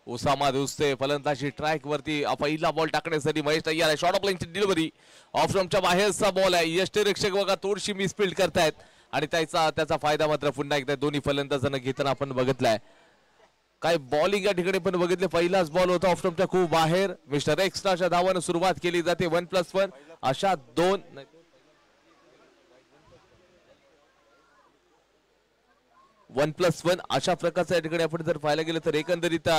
उसामा दुसते फलंदाजी ट्रॅक वरती पहिला बॉल टाकण्यासाठी महेश तयार आहे. शॉर्ट ऑफ लाईनची डिलिव्हरी ऑफ स्टंपच्या बाहेरचा बॉल आहे. यष्टीरक्षक बघा थोडीशी मिसफिल्ड करतायत आणि त्याचा फायदा मात्र पुन्हा एकदा दोन्ही फलंदाजांना घेताना आपण बघितलाय. काय बॉलिंग या ठिकाणी पण बघितले. पहिलाच बॉल होता ऑफ स्टंपच्या खूप बाहेर. मिस्टर एक्स्ट्राच्या धावानं सुरुवात केली जाते. 1+1 अशा 1+1 अशा प्रकारचा या ठिकाणी आपण जर पाहायला गेलं तर एकंदरीत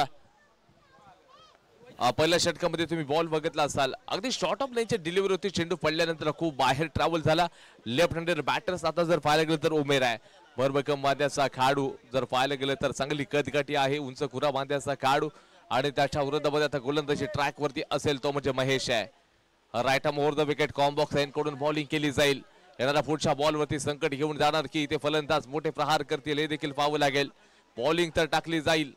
पहिल्या षटकामध्ये तुम्ही बॉल बघितला असाल. अगदी शॉर्ट ऑफ लाईनची डिलिव्हरी होती. चेंडू पडल्यानंतर खूप बाहेर ट्रॅव्हल झाला. लेफ्ट हँडेड बॅटर्स आता जर पाहायला गेलं तर उमेर आहे. भरभक्कम बांध्याचा खेळाडू जर पाहायला गेलं तर चांगली कदकाठी आहे. उंच खुरा बांध्याचा खेळाडू आणि त्याच्या विरोधामध्ये आता गोलंदाजी ट्रॅक वरती असेल तो म्हणजे महेश आहे. Right arm over the wicket कॉम्बॉक्स कडून बॉलिंग केली जाईल. येणारा पुढच्या बॉलवरती संकट घेऊन जाणार की इथे फलंदाज मोठे प्रहार करतील हे देखील पाहावं लागेल. बॉलिंग तर टाकली जाईल.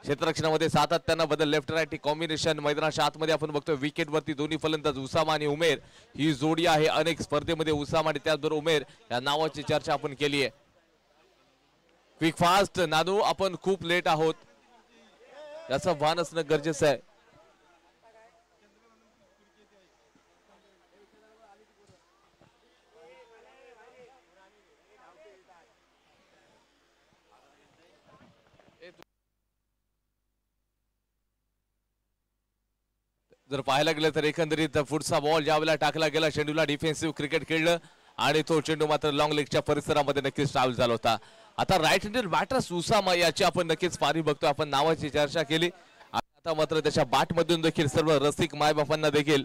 क्षेत्ररक्षणामध्ये सातत्यानं बदल लेफ्ट राईट कॉम्बिनेशन मैदानाच्या आतमध्ये आपण बघतोय. विकेट वरती दोन्ही फलंदाज उसामा आणि उमेर ही जोडी आहे. अनेक स्पर्धेमध्ये उसामा आणि त्याचबरोबर उमेर या नावाची चर्चा आपण केली आहे. क्विक फास्ट नानू आपण खूप लेट आहोत याचं भान असणं गरजेचं आहे. जर पाहायला गेलं तर एकंदरीत पुढचा बॉल ज्यावेळेला टाकला गेला चेंडूला डिफेन्सिव्ह क्रिकेट खेळलं आणि तो चेंडू मात्र लॉंग लेगच्या परिसरामध्ये नक्कीच ट्रॅव्हल झाला होता. आता राईट हँडेड बॅटर्स उसामा याची आपण नक्कीच पारी बघतोय. आपण नावाची चर्चा केली. आता मात्र त्याच्या बॅटमधून देखील सर्व रसिक मायबापांना देखील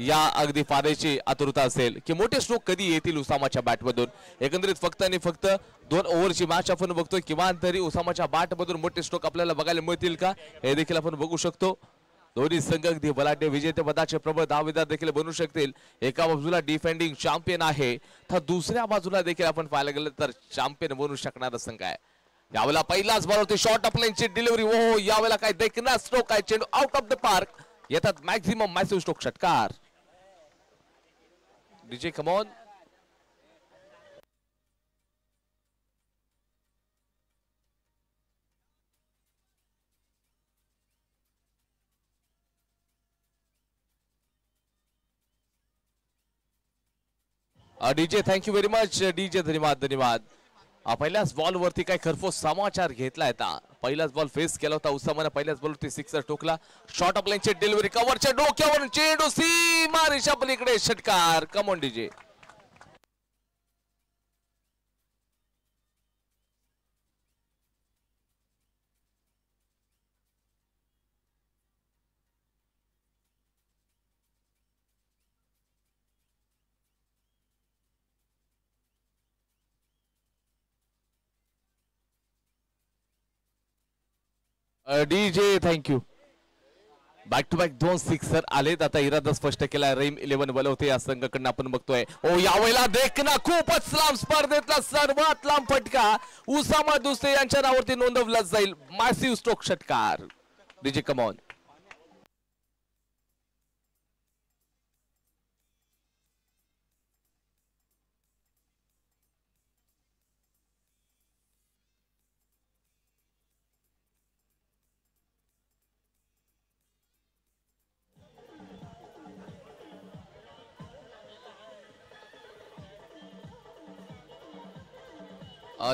या अगदी पारेची आतुरता असेल की मोठे स्ट्रोक कधी येतील उसामाच्या बॅटमधून. एकंदरीत फक्त आणि फक्त 2 ओव्हरची मॅच आपण बघतोय. किमान तरी उसामाच्या बॅटमधून मोठे स्ट्रोक आपल्याला बघायला मिळतील का हे देखील आपण बघू शकतो. दोन्ही संघ अगदी बलाढ्य विजेतेपदाचे प्रबळ दावेदार देखील बनू शकतील. एका बाजूला डिफेंडिंग चॅम्पियन आहे तर दुसऱ्या बाजूला देखील आपण पाहायला गेलं तर चॅम्पियन बनू शकणारा संघ आहे. यावेळेला पहिलाच बॉल होती शॉर्ट ऑफ लाईनची डिलिव्हरी. हो यावेळेला काय देखना स्ट्रोक आहे. चेंडू आउट ऑफ द पार्क येतात. मॅक्झिमम मॅसिव्ह स्ट्रोक षटकार. DJ come on. DJ thank you very much. DJ धन्यवाद. पहिल्याच बॉल वरती काय खरफोस समाचार घेतलाय. पहिलाच बॉल फेस केला होता उसामाने. पहिल्याच बॉल वरती सिक्सर ठोकला. शॉर्ट ऑफ लाईनची डिलिव्हरी कव्हरच्या डोक्यावर चेंडू सीमा रेषा पलीकडे षटकार. Come on DJ. DJ thank you. Back to back 2 sixer आलेत. आता इरादा स्पष्ट केला. रेम 11 बोलवते या संघाकडून आपण बघतोय. ओ यावेळेला देखना खूपच लांब स्पर्धेतला सर्वात लांब फटका उसामा दुसरे यांच्या नावावरती नोंदवला जाईल. मॅसिव्ह स्ट्रोक षटकार. DJ come on.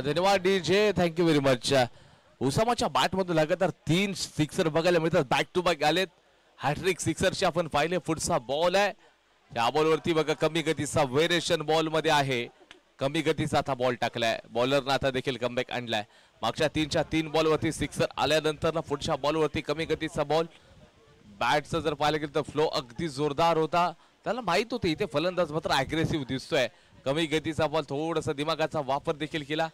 धन्यवाद डीजे थँक्यू व्हेरी मच. उसामाच्या बॅट मधून लगातार 3 सिक्सर बघायला मिळतात. बॅक टू बॅक आलेत. हॅट्रिक सिक्सरचे आपण पाहिले. पुढचा बॉल आहे. या बॉलवरती बघा कमी गतीचा व्हेरिएशन बॉल मध्ये आहे. कमी गतीचा आता बॉल टाकलाय. बॉलरनं आता देखील कमबॅक आणलाय. मागच्या 3च्या 3 बॉलवरती सिक्सर आल्यानंतर पुढच्या बॉलवरती कमी गतीचा बॉल. बॅटचं जर पाहिलं गेलं तर फ्लो अगदी जोरदार होता. त्याला माहित होते इथे फलंदाज मात्र अग्रेसिव्ह दिसतोय. कमी गतीचा बॉल थोडासा दिमागाचा वापर देखील केला.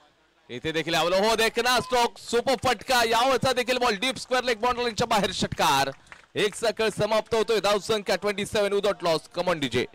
इथे देखील आवलं. हो देखना स्ट्रोक सुपर फटका. यावरचा देखील बॉल डीप स्क्वेअर लेग बाउंड्रीच्या बाहेर षटकार. एक सकळ समाप्त होतोय. धाव संख्या 27 विदाउट लॉस. Come on DJ.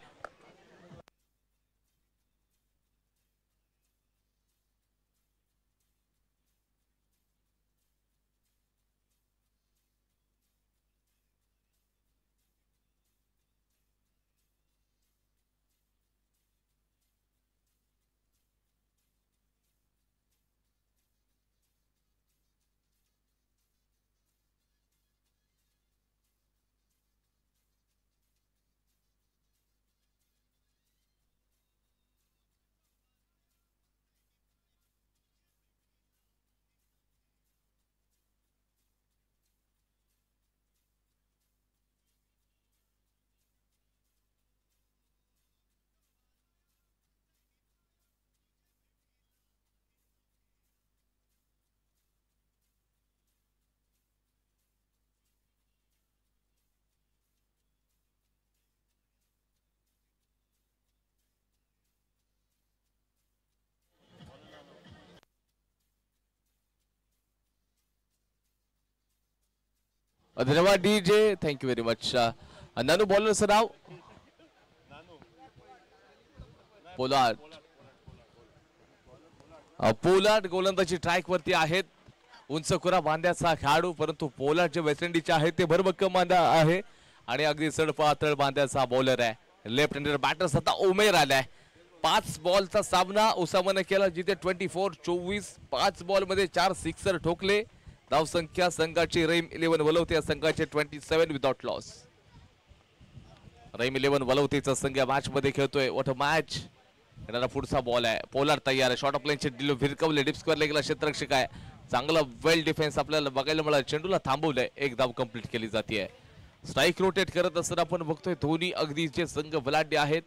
धन्यवाद डीजे, थँक्यू व्हेरी मच. नानू बॉलरचं नाव पोलार्ड. पोलार्ड गोलंदाजी ट्रॅक वरती आहेत. उंच खुरा बांध्याचा खेळाडू, परंतु पोलार्ड जे वेस्ट इंडिजचे आहेत ते भरभक्कम बांधा आहे आणि अगदी सडपातळ बांध्याचा बॉलर आहे. लेफ्ट हँडेड बॅटर स्वतः उमेर आलाय. 5 बॉलचा सामना उसामाने केला, जिथे 24-24. 5 बॉल मध्ये 4 सिक्सर ठोकले. धावसंख्या संघाची रहीम 11 वलवते, संघाचे 27 विदाउट लॉस. रहीम 11 वलवतेचा संघ मॅच मध्ये खेळतोय. What a match. येणारा पुढचा बॉल आहे. पोलार्ड तयार आहे. शॉर्ट ऑफ लाईनचे डिलो भिरकवले. डिप स्क्वेअरला गेला क्षेत्ररक्षक आहे. चांगला वेल डिफेन्स आपल्याला बघायला मिळाला. चेंडूला थांबवलंय. एक धाव कंप्लीट केली जाते. स्ट्राईक रोटेट करत असताना आपण बघतोय दोन्ही अगदी जे संघ बलाढ्य आहेत.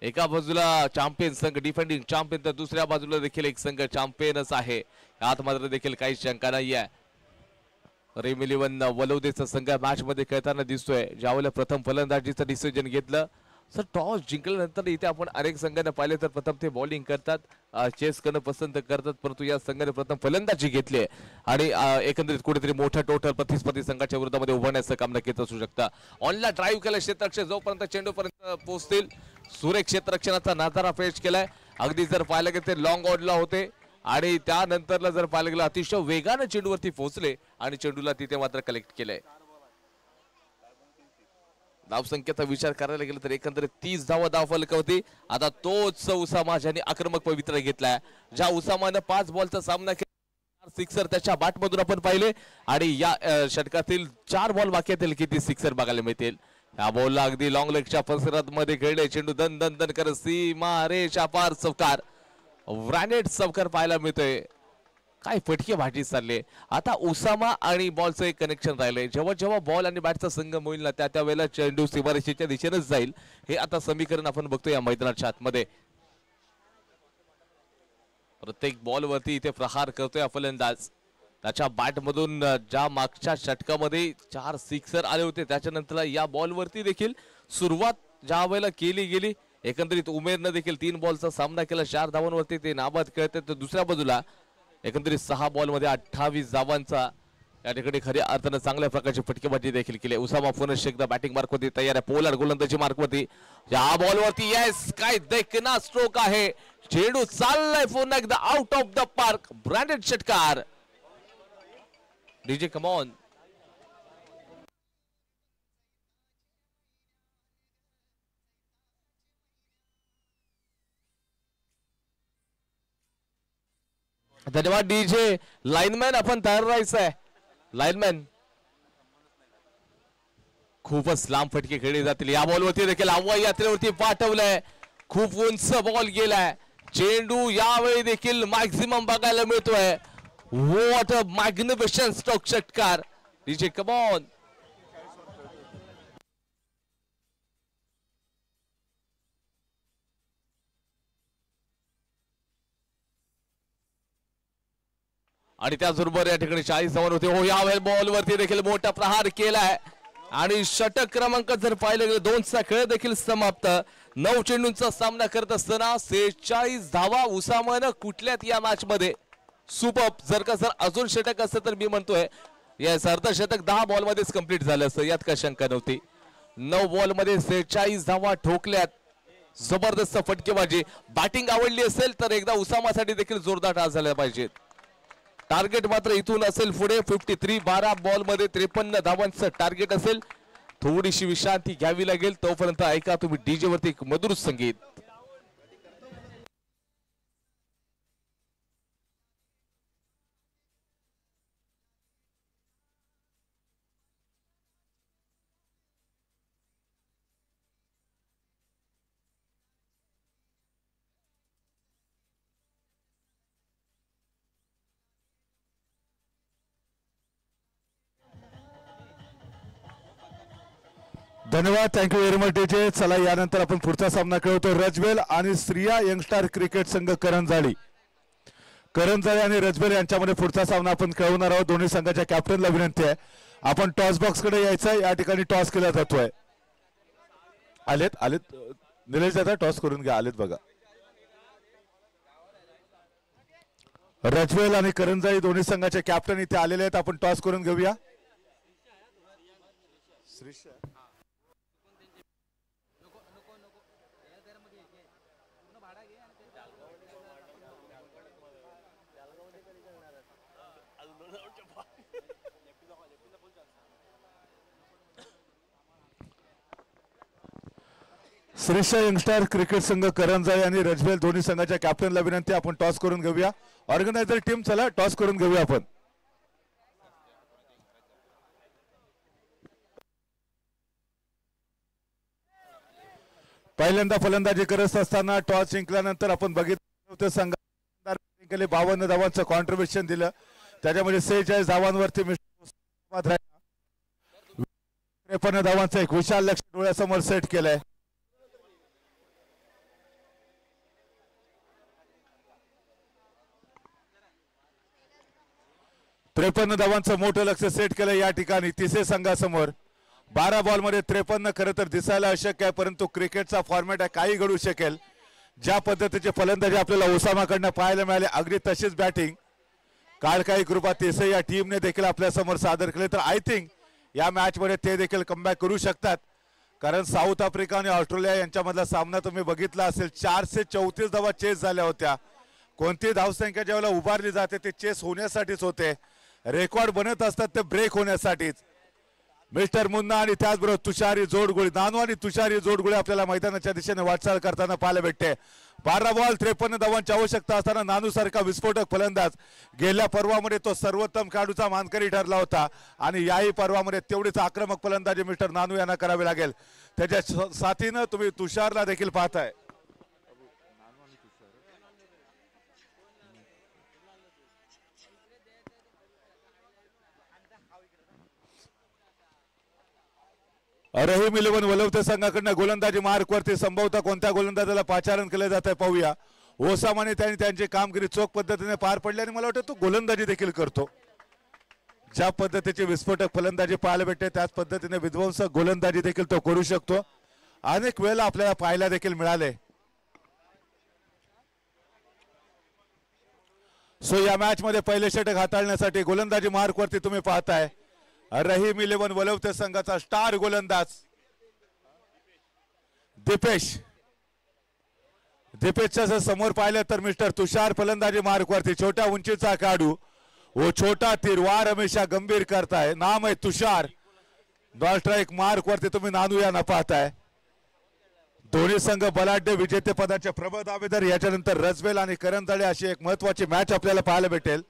एका बाजूला चॅम्पियन संघ, डिफेंडिंग चॅम्पियन, तर दुसऱ्या बाजूला देखील एक संघ चॅम्पियनच आहे. यात मात्र देखील काही शंका नाही आहे. रहीम 11 वलवदेचा संघ मॅच मध्ये खेळताना दिसतोय. ज्यावेळेला प्रथम फलंदाजीचं डिसिजन घेतलं, सर टॉस जिंकल्यानंतर इथे आपण अनेक संघांना पाहिले तर प्रथम ते बॉलिंग करतात, चेस करणं पसंत करतात, परंतु या संघाने प्रथम फलंदाजी घेतली आणि एकंदरीत कुठेतरी मोठा टोटल प्रतिस्पर्धी संघाच्या विरोधामध्ये उभारण्याचं काम नक्कीच असू शकतं. ऑनला ड्राईव्ह केलं क्षेत्ररक्षक, जोपर्यंत चेंडूपर्यंत पोहोचतील सुरेख क्षेत्ररक्षणाचा नजारा पेश केलाय. अगदी जर पाहिलं गेलं ते लॉंग ऑनला होते आणि त्यानंतरला जर पाहिलं गेलं अतिशय वेगानं चेंडूवरती पोहोचले आणि चेंडूला तिथे मात्र कलेक्ट केलंय. धावसंख्येचा विचार करायला गेला तर एकंदरीत 30 धावा धावफलक होती. आता तोच उसामा ज्याने आक्रमक पवित्रा घेतलाय. ज्या उसामानं 5 बॉलचा सामना केला, सिक्सर त्याच्या बॅटमधून आपण पाहिले आणि या षटकातील 4 बॉल बाकी असतील किती सिक्सर बघायला मिळतील. या बॉलला अगदी लॉंग लेगच्या परिसरात मध्ये खेळले. चेंडू दन दन दन करत सीमा रेषा पार चौकार, ग्रॅनेट चौकार पाहायला मिळतोय. काय फटके भाजी चालले. आता उसामा आणि बॉलचं एक कनेक्शन राहिलंय. जेव्हा जेव्हा बॉल आणि बॅटचा संगम होईल ना, त्या वेळेला चेंडू सीमारेषेच्या दिशेनेच जाईल. हे आता समीकरण आपण बघतो या मैदानाच्या आतमध्ये. प्रत्येक बॉल वरती इथे प्रहार करतोय फलंदाज. त्याच्या बॅट मधून ज्या मागच्या षटकामध्ये 4 सिक्सर आले होते, त्याच्यानंतर या बॉल वरती देखील सुरुवात ज्या वेळेला केली गेली, एकंदरीत उमेरनं देखील 3 बॉलचा सामना केला. 4 धावांवरती ते नाबाद खेळतात. तर दुसऱ्या बाजूला एकंदरीत 6 बॉल मध्ये 28 धावांचा या ठिकाणी खऱ्या अर्थानं चांगल्या प्रकारची फटकेबाजी देखील केली. उसामा पुनश्च एकदा बॅटिंग मार्क वरती तयार आहे. पोलार्ड गोलंदाजी मार्क वरती. या बॉल वरती येस, काय देखना स्ट्रोक आहे. चेंडू चाललाय पुन्हा एकदा out of the park. Branded षटकार. DJ come on. धन्यवाद डीजे. लाईनमॅन आपण तयार राहायचंय. लाईनमॅन खूपच लांब फटके खेळले जातील. या बॉलवरती देखील हवाई यात्रेवरती पाठवलंय. खूप उंच बॉल गेलाय. चेंडू यावेळी देखील मॅक्झिमम बघायला मिळतोय. व्हॉट अ मॅग्निफिशंट स्ट्रोक षटकार. DJ come on. आणि त्याचबरोबर या ठिकाणी 40 धावा होते. हो, यावेळी बॉल वरती देखील मोठा प्रहार केलाय आणि षटक क्रमांक जर पाहिलं गेलं 2चा खेळ देखील समाप्त. 9 चेंडूंचा सामना करत असताना 46 धावा उसामानं कुठल्यात या मॅच मध्ये. सुपर. जर अजून षटक असतं तर मी म्हणतोय या अर्धशतक 10 बॉल मध्येच कंप्लीट झालं असतं, यात काय शंका नव्हती. 9 बॉल मध्ये 46 धावा ठोकल्यात. जबरदस्त फटकेबाजी. बॅटिंग आवडली असेल तर एकदा उसामासाठी देखील जोरदार टास झाला पाहिजेत. टार्गेट मात्र इथून असेल पुढे 53. 12 बॉल मध्ये 53 धावांचं टार्गेट असेल. थोडीशी विश्रांती घ्यावी लागेल. तोपर्यंत ऐका तुम्ही डीजे वरती एक मधुर संगीत. धन्यवाद. Thank you very much DJ. चला यानंतर आपण पुढचा सामना खेळतो. रजवेल आणि श्रिया यंगस्टार क्रिकेट संघ करंजाळी. करंजाळी आणि रजवेल यांच्यामध्ये पुढचा सामना आपण खेळवणार आहोत. दोन्ही संघाच्या कॅप्टनला विनंती आहे आपण टॉस बॉक्स कडे यायचं. या ठिकाणी टॉस केला जातोय. आलेत निलेश दादा टॉस करून घ्या. आलेत बघा. रजवेल आणि करंजाळी दोन्ही संघाचे कॅप्टन इथे आलेले आहेत. आपण टॉस करून घेऊया. श्रीशा यंगस्टार क्रिकेट संघ करंजाई आणि रजबेल दोन्ही संघाच्या कॅप्टनला विनंती आपण टॉस करून घेऊया. ऑर्गनायझर टीम चला टॉस करून घेऊया आपण. पहिल्यांदा फलंदाजी करत असताना टॉस जिंकल्यानंतर आपण बघितलं होतं संघाने 52 धावांचं कॉन्ट्रीब्युशन दिलं. त्याच्यामध्ये 46 धावांवरती 53 धावांचं एक विशाल लक्ष्य डोळ्यासमोर सेट केलंय. 53 धावांचं मोठं लक्ष सेट केलं या ठिकाणी तिसरे संघासमोर. 12 बॉल मध्ये 53 खरं तर दिसायला अशक्य आहे, परंतु क्रिकेटचा फॉर्मॅट आहे, काही घडू शकेल. ज्या पद्धतीचे फलंदाजी आपल्याला ओसामाकडनं पाहायला मिळाले अगदी तशीच बॅटिंग काळकाई कृपा देसाई या टीमने देखील आपल्या समोर सादर केले. तर आय थिंक या मॅच मध्ये ते देखील कमबॅक करू शकतात, कारण साऊथ आफ्रिका आणि ऑस्ट्रेलिया यांच्यामधला सामना तुम्ही बघितला असेल. 434 धावा चेस झाल्या होत्या. कोणती धावसंख्या ज्यावेळेला उभारली जाते ते चेस होण्यासाठीच होते, रेकॉर्ड बनत असतात ते ब्रेक होण्यासाठीच. मिस्टर मुन्ना आणि त्याचबरोबर तुषारी जोडगुळी, नानू आणि तुषारी जोडगुळी आपल्याला मैदानाच्या दिशेने वाटचाल करताना पाहायला भेटते. 12 बॉल 53 धावांची आवश्यकता असताना नानू सारखा विस्फोटक फलंदाज गेल्या पर्वामध्ये तो सर्वोत्तम खेळाडूचा मानकरी ठरला होता आणि याही पर्वामध्ये तेवढीच आक्रमक फलंदाजी मिस्टर नानू यांना करावी लागेल. त्याच्या साथीनं तुम्ही तुषारला देखील पाहताय. रहीम 11 वलवते संघाकडनं गोलंदाजी मार्क वरती संभवता कोणत्या गोलंदाजाला पाचारण केलं जात आहे पाहूया. ओसामाने त्यांनी त्यांची कामगिरी चोख पद्धतीने पार पडली आणि मला वाटतं तो गोलंदाजी देखील करतो. ज्या पद्धतीची विस्फोटक फलंदाजी पाहायला भेटते त्याच पद्धतीने विध्वंसक गोलंदाजी देखील तो करू शकतो. अनेक वेळेला आपल्याला पाहायला देखील मिळाले. सो या मॅच मध्ये पहिले षटक हाताळण्यासाठी गोलंदाजी मार्क वरती तुम्ही पाहताय रहीम 11 वलवते संघाचा स्टार गोलंदाज दीपेशच्या जर समोर पाहिलं तर मिस्टर तुषार फलंदाजी मार्क वरती छोट्या उंचीचा खेळाडू वो छोटा तीर वार हमेशा गंभीर करताय. नाम आहे तुषार. बॉल स्ट्राइक मार्क वरती तुम्ही नानू यांना पाहताय. दोन्ही संघ बलाढ्य विजेते पदाचे प्रबळ दावेदार. याच्यानंतर रजबेल आणि करंजाळे अशी एक महत्वाची मॅच आपल्याला पाहायला भेटेल.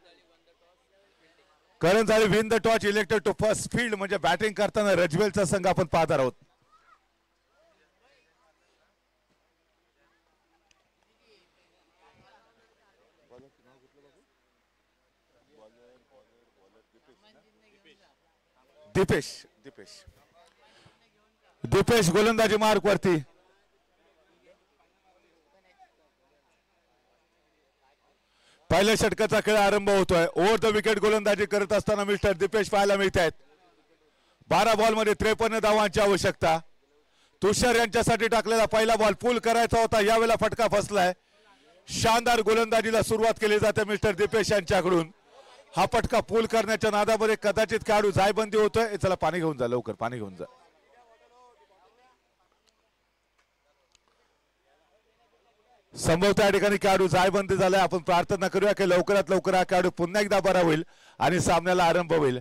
Karanjale win the toss elected to first field म्हणजे बॅटिंग करताना रजबेलचा संघ आपण पाहणार आहोत. दीपेश गोलंदाजी मार्क वरती. पहिल्या षटकाचा खेळ आरंभ होतोय. ओव्हर द विकेट गोलंदाजी करत असताना मिस्टर दीपेश पाहायला मिळत आहेत. 12 बॉल मध्ये 53 धावांची आवश्यकता. तुषार यांच्यासाठी टाकलेला पहिला बॉल पूल करायचा होता, यावेळेला फटका फसलाय. शानदार गोलंदाजीला सुरुवात केली जाते मिस्टर दीपेश यांच्याकडून. हा फटका पूल करण्याच्या नादामध्ये कदाचित खेळाडू जायबंदी होतोय. चला पाणी घेऊन जा, लवकर पाणी घेऊन जा. संभवत या ठिकाणी खेळाडू जायबंदी झालाय. आपण प्रार्थना करूया की लवकरात लवकर हा खेळाडू पुन्हा एकदा बरा होईल आणि सामन्याला आरंभ होईल.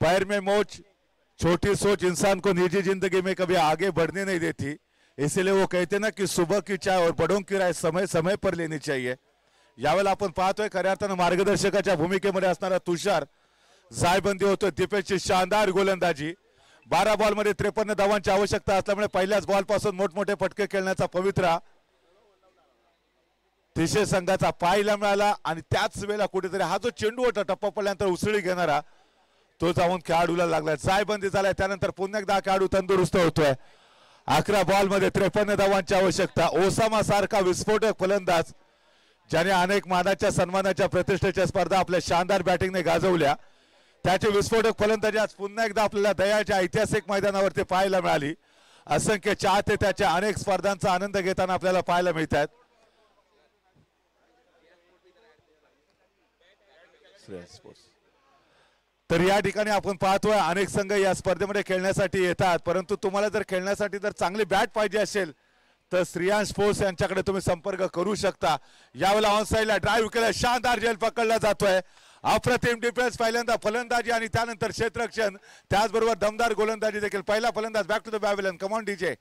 पैर में मोच छोटी सोच इंसान को निजी जिंदगी में कभी आगे बढ़ने नहीं देती, इसलिए वो कहते ना कि सुबह की चाय और बड़ों की राय समय समय पर लेनी चाहिए. यावेळेला आपण पाहतोय खऱ्या अर्थानं मार्गदर्शकाच्या भूमिकेमध्ये असणारा तुषार जायबंदी होतोय. दीपेशची शानदार गोलंदाजी. 12 बॉल मध्ये 53 धावांची आवश्यकता असल्यामुळे पहिल्याच बॉल पासून मोठमोठे फटके खेळण्याचा पवित्रा तिसरे संघाचा पाहायला मिळाला आणि त्याच वेळेला कुठेतरी हा जो चेंडू होता टप्पा पडल्यानंतर उसळी घेणारा तो जाऊन खेळाडूला लागलाय. जायबंदी झालाय. त्यानंतर पुन्हा एकदा खेळाडू तंदुरुस्त होतोय. 11 बॉल मध्ये 53 धावांची आवश्यकता. ओसामा सारखा विस्फोटक फलंदाज ज्याने अनेक मानाच्या सन्मानाच्या प्रतिष्ठेच्या स्पर्धा आपल्या शानदार बॅटिंगने गाजवल्या, त्याची विस्फोटक फलंदाजी आज पुन्हा एकदा आपल्याला दयाच्या ऐतिहासिक मैदानावरती पाहायला मिळाली. असंख्य चाहते त्याच्या अनेक स्पर्धांचा आनंद घेताना आपल्याला पाहायला मिळत आहेत. तर या ठिकाणी आपण पाहतोय अनेक संघ या स्पर्धेमध्ये खेळण्यासाठी येतात, परंतु तुम्हाला जर खेळण्यासाठी जर चांगली बॅट पाहिजे असेल तर श्रियांश स्पोर्ट्स यांच्याकडे तुम्ही संपर्क करू शकता. यावेळेला ऑन साइडला ड्राईव्ह केला, शानदार झेल पकडला जातोय. अप्रतिम डिफेन्स, पहिल्यांदा फलंदाजी आणि त्यानंतर क्षेत्ररक्षण, त्याचबरोबर दमदार गोलंदाजी देखील. पहिला फलंदाज back to the pavilion. Come on DJ.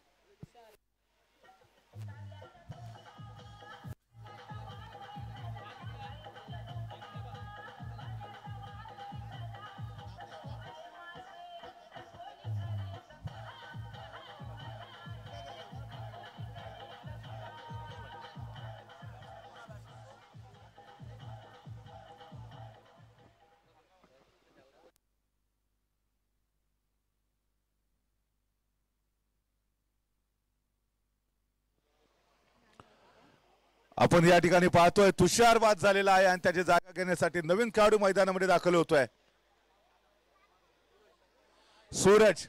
आपण या ठिकाणी पाहतोय तुषार बाद झालेला आहे आणि त्याची जागा घेण्यासाठी नवीन खेळाडू मैदानामध्ये दाखल होतोय. सूरज,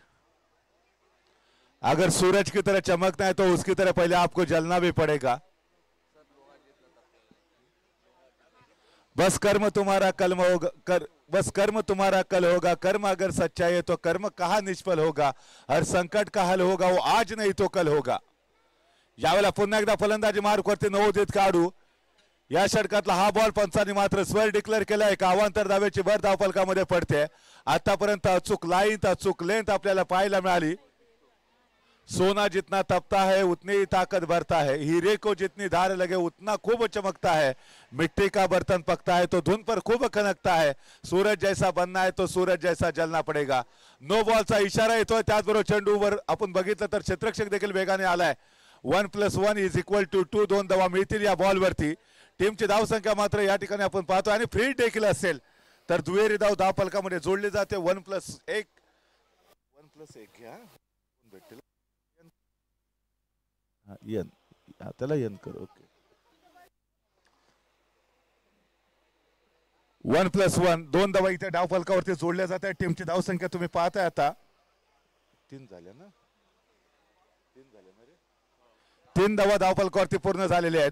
अगर सूरज की तरह चमकना है तो उसकी तरह पहले आपको जलना भी पड़ेगा. बस कर्म तुम्हारा कलम होगा, बस कर्म तुम्हारा कल होगा. कर्म अगर सच्चाई है तो कर्म कहा निष्फल होगा. हर संकट का हल होगा वो आज नहीं तो कल होगा. यावेळेला पुन्हा एकदा फलंदाजी मार्कवरती नवोदित खेळाडू. या षटकातला हा बॉल पंचांनी मात्र स्वर डिक्लेअर केलाय. एक अवांतर धावेची भर धावफलकामध्ये पडते. आतापर्यंत अचूक लाईन, अचूक लेंथ आपल्याला पाहायला मिळाली. सोना जितना तपता है उतनी ही ताकत भरता है. हीरे को जितनी धार लगे उतना खूब चमकता है. मिट्टी का बर्तन पकता है तो धुन पर खूब खनकता है. सूरज जैसा बनना है तो सूरज जैसा जलना पडेगा. नो बॉलचा इशारा येतोय. त्याचबरोबर चेंडूवर आपण बघितलं तर क्षेत्ररक्षक देखील वेगाने आलाय. 1+1 इज इक्वल टू 2. 2 धावा मिळतील या बॉलवरती. टीमची धावसंख्या मात्र या ठिकाणी आपण पाहतो आणि फ्री देखील असेल तर दुहेरी धाव धावफलकामध्ये जोडली जाते. 1+1 घ्या भेटेल. त्याला यन कर. ओके, 1+1 2 धावा इथे धावफलकावरती जोडल्या जात आहे. टीमची धावसंख्या तुम्ही पाहताय आता 3 झाल्या ना. 3 धावा धावफलकावरती पूर्ण झालेले आहेत.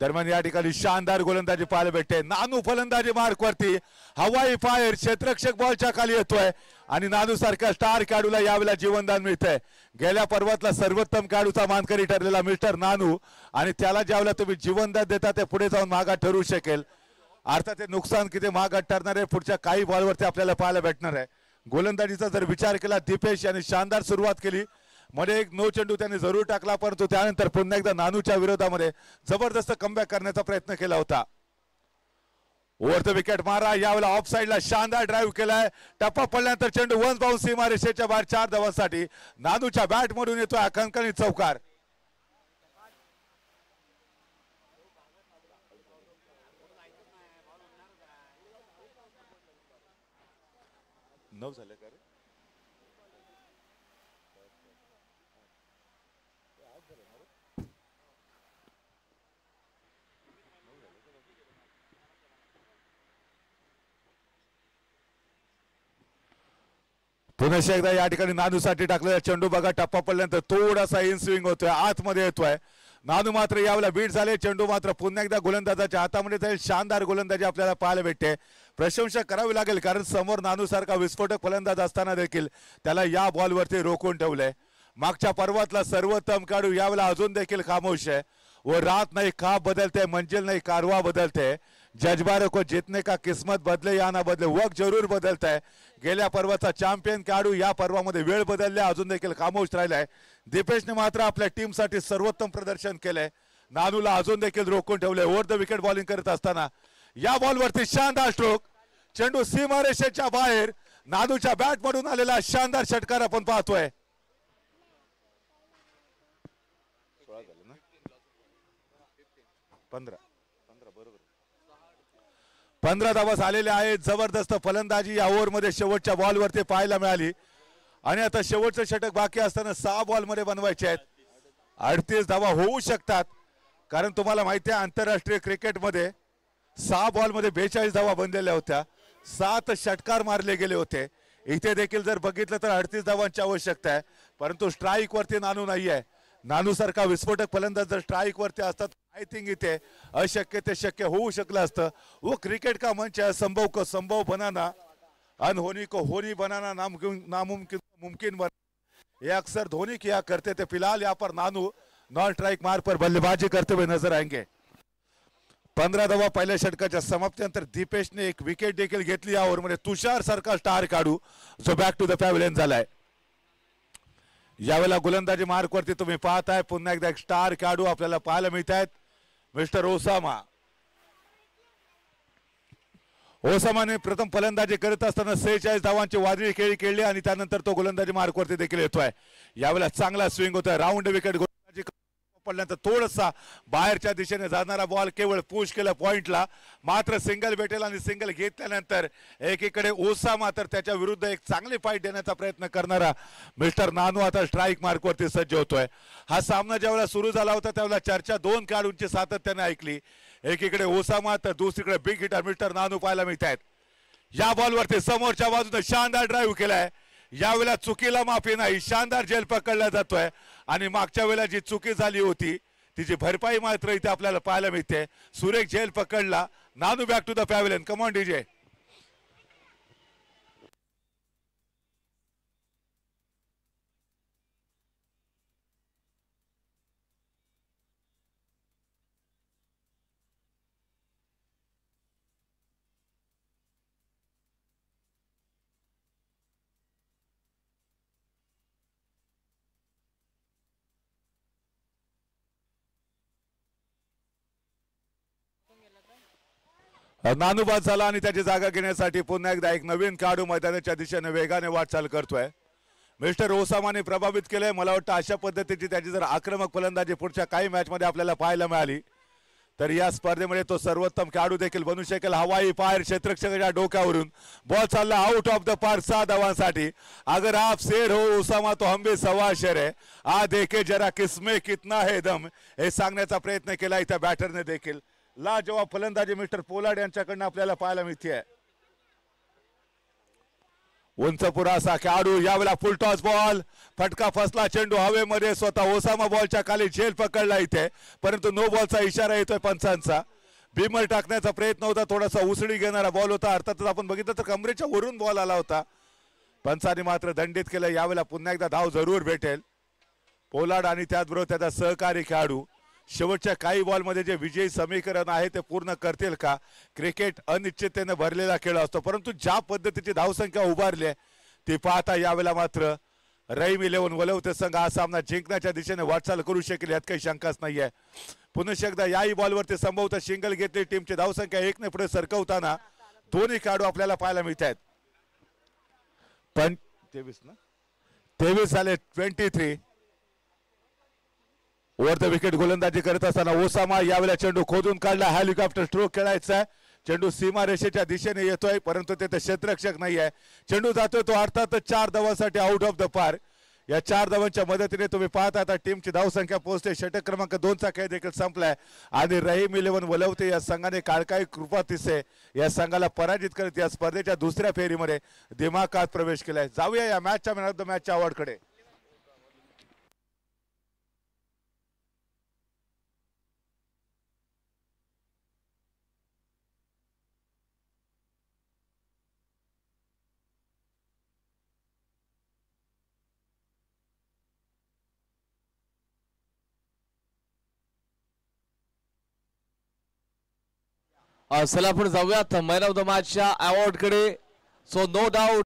दरम्यान या ठिकाणी शानदार गोलंदाजी पाहायला भेटते. नानू फलंदाजी मार्कवरती, हवाई फायर, क्षेत्ररक्षक बॉलच्या खाली येतोय आणि नानू सारख्या स्टार खेळाडूला यावेळेला जीवनदान मिळतंय. गेल्या पर्वातला सर्वोत्तम खेळाडूचा मानकरी ठरलेला मिस्टर नानू, आणि त्याला ज्यावेळेला तुम्ही जीवनदान देता ते पुढे जाऊन महागात ठरू शकेल. अर्थात ते नुकसान किती महागात ठरणार आहे पुढच्या काही बॉलवरती आपल्याला पाहायला भेटणार आहे. गोलंदाजीचा जर विचार केला, दीपेश यांनी शानदार सुरुवात केली. मध्ये एक नो चेंडू त्यांनी जरूर टाकला, परंतु त्यानंतर पुन्हा एकदा नानूच्या विरोधामध्ये जबरदस्त कमबॅक करण्याचा प्रयत्न केला होता. ओव्हर द विकेट मारा. यावेळेला ऑफ साइडला शानदार ड्राईव्ह केलाय. टप्पा पडल्यानंतर चेंडू वन्स बाउन्स सीमारेषेच्या बाहेर 4 धावांसाठी. नानूच्या बॅट मधून येतोय खणखणीत चौकार. झाले का रे? पुन्हा एकदा या ठिकाणी नानूसाठी टाकलेला चेंडू बघा, टप्पा पडल्यानंतर थोडासा इन स्विंग होतोय, आतमध्ये येतोय. नानू मात्र यावेळेला बीट झाले. चेंडू मात्र पुन्हा एकदा गोलंदाजाच्या हातामध्ये जाईल. शानदार गोलंदाजी आपल्याला पाहायला भेटते. प्रशंसा करावी लागेल, कारण समोर नानू सारखा विस्फोटक फलंदाज असताना देखील त्याला या बॉलवरती रोखून ठेवलंय. मागच्या पर्वातला सर्वोत्तम खेळाडू यावेळेला अजून देखील खामोश आहे. वो रात नहीं ख्वाब बदलते, मंजिल नहीं कारवा बदलते. जज्बारों को जीतने का किस्मत बदले या ना बदले, वक्त जरूर बदलत आहे. गेल्या पर्वाचा चॅम्पियन खेळाडू या पर्वामध्ये वेळ बदलल्या, अजून देखील खामोश राहिलाय. दीपेशने मात्र आपल्या टीमसाठी सर्वोत्तम प्रदर्शन केलंय. नानूला अजून देखील रोखून ठेवलंय. ओव्हर द विकेट बॉलिंग करत असताना या बॉलवरती शानदार स्ट्रोक. चेंडू सीमारेषेच्या बाहेर. नानूच्या बॅट मधून आलेला शानदार षटकार आपण पाहतोय. 15 धावा झालेले आहेत. जबरदस्त फलंदाजी या ओव्हरमध्ये शेवटच्या बॉलवरती पाहायला मिळाली. आणि आता शेवटचं षटक बाकी असताना 6 बॉलमध्ये बनवायचे आहेत. 38 धावा होऊ शकतात, कारण तुम्हाला माहिती आहे आंतरराष्ट्रीय क्रिकेटमध्ये 6 बॉलमध्ये 42 धावा बनलेल्या होत्या. 7 षटकार मारले गेले होते. इथे देखील जर बघितलं तर 38 धावांची आवश्यकता आहे, परंतु स्ट्राईक वरती नानू नाहीये. नानू सारखा विस्फोटक फलंदाज जर स्ट्राईक वरती असतात आय थिंक इथे अशक्य ते शक्य होऊ शकलं असतं. वो क्रिकेट का मंच है, संभव को संभव बनाना, अनहोनी को होनी बनाना, नामुमकिन मुमकिन बनाना, ये अक्सर धोनी किया करते थे. फिलहाल यहाँ पर नानू नॉन स्ट्राइक मार्ग पर बल्लेबाजी करते हुए नजर आएंगे. 15 धावा पहिल्या षटकाच्या समाप्तीनंतर दीपेशने एक विकेट देखील घेतली या ओव्हरमध्ये. तुषार सारखा स्टार काढू जो बॅक टू द पॅव्हलियन झालाय. यावेळेला गोलंदाजी मार्क वरती तुम्ही पाहताय पुन्हा एकदा एक स्टार काढू आपल्याला पाहायला मिळत आहेत. Mister Osama. ओसामाने प्रथम फलंदाजी करत असताना 46 धावांची वादळी खेळी खेळली आणि त्यानंतर तो गोलंदाजी मार्क वरती देखील येतोय. यावेळेला चांगला स्विंग होतोय. राऊंड विकेट गोलंदाजी पडल्यानंतर थोडासा बाहेरच्या दिशेने जाणारा बॉल केवळ पुश केला पॉइंटला. मात्र सिंगल भेटेल आणि सिंगल घेतल्यानंतर एकीकडे ओसामा तर त्याच्या विरुद्ध एक चांगली फाईट देण्याचा प्रयत्न करणारा मिस्टर नानू आता स्ट्राईक मार्क वरती सज्ज होतोय. हा सामना ज्यावेळेला सुरू झाला होता त्यावेळेला चर्चा दोन खेळाडूंची सातत्याने ऐकली. एकीकडे ओसामा तर दुसरीकडे बिग हिटर मिस्टर नानू पाहायला मिळत आहेत. या बॉलवरती समोरच्या बाजूने शानदार ड्राईव्ह केलाय. यावेळेला चुकीला माफी नाही. शानदार झेल पकडला जातोय आणि मागच्या वेळेला जी चुकी झाली होती तिची भरपाई मात्र इथे आपल्याला पाहायला मिळते. सुरेख झेल पकडला. Nanu back to the pavilion. Come on DJ. Nanu बाद झाला आणि त्याची जागा घेण्यासाठी पुन्हा एकदा एक नवीन खेळाडू मैदानाच्या दिशेने वेगाने वाटचाल करतोय. मिस्टर ओसामाने प्रभावित केलंय. मला वाटतं अशा पद्धतीची त्याची जर आक्रमक फलंदाजी पुढच्या काही मॅच मध्ये आपल्याला पाहायला मिळाली तर या स्पर्धेमध्ये तो सर्वोत्तम खेळाडू देखील बनू शकेल. हवाई फायर क्षेत्ररक्षकाच्या डोक्यावरून बॉल चालला आउट ऑफ द पार्क 6 धावांसाठी. अगर आप शेर हो ओसामा तो हम भी सवा शेर है. आ देखे जरा किसमें कितना है दम हे सांगण्याचा प्रयत्न केला इथं बॅटरने देखील. लाजवाब फलंदाजी मिस्टर पोलार्ड यांच्याकडनं आपल्याला पाहायला मिळते. उंच पुरासा खेळाडू. यावेळेला फुल टॉस बॉल. फटका फसला. चेंडू हवेमध्ये. स्वतः ओसामा बॉलच्या खाली झेल पकडला इथे परंतु नो बॉलचा इशारा येतोय पंचांचा. बिमर टाकण्याचा प्रयत्न होता. थोडासा उसळी घेणारा बॉल होता. अर्थातच आपण बघितलं तर कमरेच्या वरून बॉल आला होता. पंचांनी मात्र दंडित केलं. यावेळेला पुन्हा एकदा धाव जरूर भेटेल. पोलार्ड आणि त्याचबरोबर त्याचा सहकारी खेळाडू शेवटच्या काही बॉलमध्ये जे विजयी समीकरण आहे ते पूर्ण करतील का. क्रिकेट अनिश्चिततेने भरलेला खेळ असतो परंतु ज्या पद्धतीची धावसंख्या उभारली आहे ती पाहता यावेळेला मात्र रहीम 11 वलवते संघ हा सामना जिंकण्याच्या दिशेने वाटचाल करू शकेल यात काही शंकाच नाहीये. पुन्हा एकदा याही बॉलवरती संभवतः सिंगल घेतली. टीमची धावसंख्या 1 ने पुढे सरकवताना दोन्ही खेळाडू आपल्याला पाहायला मिळत आहेत. पण 23 झाले. 23 ओव्हर द विकेट गोलंदाजी करत असताना ओसामा यावेळेला चेंडू खोदून काढला. हेलिकॉप्टर स्ट्रोक खेळायचा. चेंडू सीमा रेषेच्या दिशेने येतोय परंतु तिथे क्षेत्ररक्षक नाहीये. चेंडू जातोय तो अर्थातच 4 धावांसाठी आउट ऑफ द पार्क. या 4 धावांच्या मदतीने तुम्ही पाहता आता टीमची धावसंख्या पोहोचते. षटक क्रमांक 2 चा खेळ देखील संपलाय आणि रहीम 11 वलवते या संघाने काळकाई कृपा तिसे या संघाला पराजित करत या स्पर्धेच्या दुसऱ्या फेरीमध्ये दिमाखात प्रवेश केलाय. जाऊया या मॅचच्या मॅन ऑफ द मॅचच्या अवॉर्डकडे. चला आपण जाऊयात मॅन ऑफ द मॅचच्या अवॉर्ड कडे. So no doubt